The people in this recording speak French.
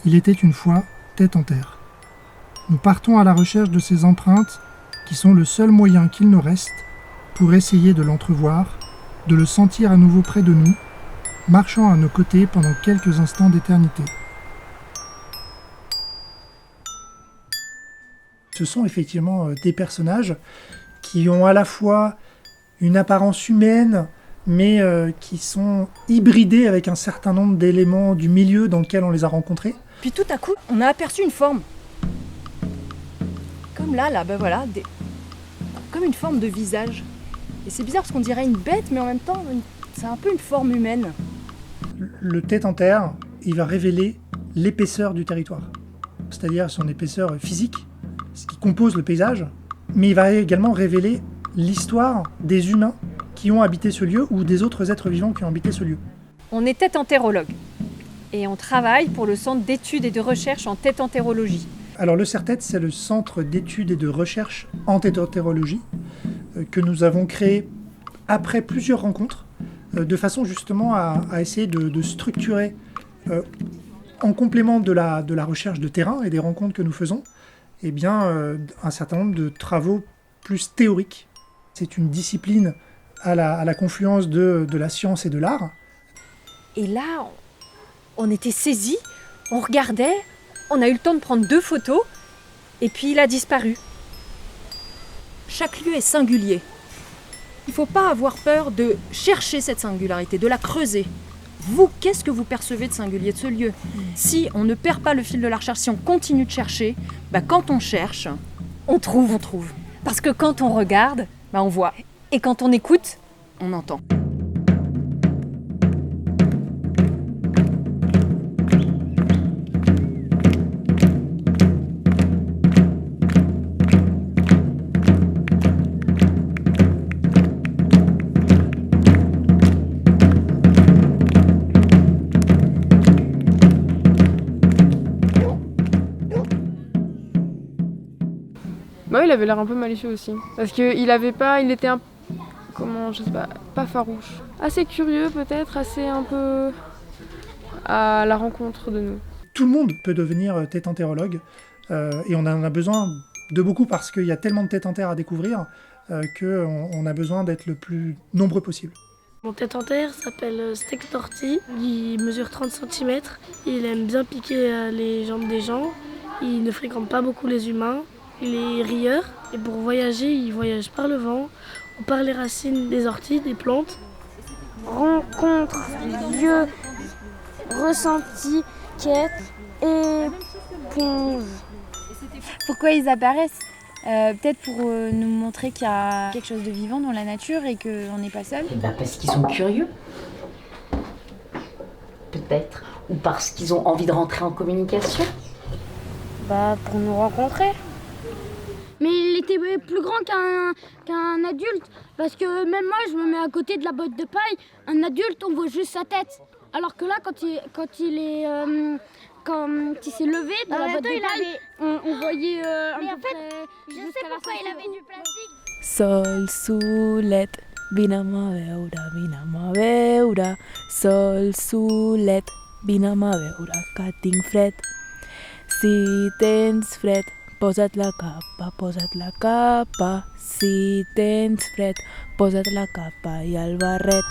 Il était une fois tête en terre. Nous partons à la recherche de ces empreintes qui sont le seul moyen qu'il nous reste pour essayer de l'entrevoir, de le sentir à nouveau près de nous, marchant à nos côtés pendant quelques instants d'éternité. Ce sont effectivement des personnages qui ont à la fois une apparence humaine, mais qui sont hybridés avec un certain nombre d'éléments du milieu dans lequel on les a rencontrés. Puis tout à coup, on a aperçu une forme. Comme là, ben voilà, comme une forme de visage. Et c'est bizarre parce qu'on dirait une bête, mais en même temps, c'est un peu une forme humaine. Le tête en terre, il va révéler l'épaisseur du territoire, c'est-à-dire son épaisseur physique, ce qui compose le paysage, mais il va également révéler l'histoire des humains qui ont habité ce lieu ou des autres êtres vivants qui ont habité ce lieu. On est tête-entérologue et on travaille pour le Centre d'études et de recherche en tête-entérologie. Alors le CERTET, c'est le Centre d'études et de recherche en tête-entérologie que nous avons créé après plusieurs rencontres de façon justement à essayer de structurer en complément de la recherche de terrain et des rencontres que nous faisons, eh bien, un certain nombre de travaux plus théoriques. C'est une discipline à la confluence de la science et de l'art. Et là, on était saisis, on regardait, on a eu le temps de prendre 2 photos, et puis il a disparu. Chaque lieu est singulier. Il ne faut pas avoir peur de chercher cette singularité, de la creuser. Vous, qu'est-ce que vous percevez de singulier de ce lieu ? Si on ne perd pas le fil de la recherche, si on continue de chercher, quand on cherche, On trouve. Parce que quand on regarde, on voit. Et quand on écoute, on entend. Il avait l'air un peu malicieux aussi. Parce qu'il était pas farouche. Assez curieux peut-être, assez un peu à la rencontre de nous. Tout le monde peut devenir tête-entérologue et on en a besoin de beaucoup parce qu'il y a tellement de têtes en terre à découvrir qu'on a besoin d'être le plus nombreux possible. Mon tête en terre s'appelle Steak Torti, il mesure 30 cm, il aime bien piquer les jambes des gens, il ne fréquente pas beaucoup les humains. Il est rieur et pour voyager, il voyage par le vent ou par les racines des orties, des plantes. Rencontre, lieu, ressenti, quête, éponge. Pourquoi ils apparaissent ? Peut-être pour nous montrer qu'il y a quelque chose de vivant dans la nature et qu'on n'est pas seul. Parce qu'ils sont curieux. Peut-être. Ou parce qu'ils ont envie de rentrer en communication. Pour nous rencontrer. Mais il était plus grand qu'un adulte, parce que même moi je me mets à côté de la botte de paille, un adulte on voit juste sa tête, alors que là quand il s'est levé de la botte de paille, on voyait Mais en fait, je sais pourquoi il avait du plastique. Sol, solet, vine a me veure, sol, solet, vine a me veure, que tinc fred. Si tens fred, posa't la capa, si tens fred, posa't la capa i el barret.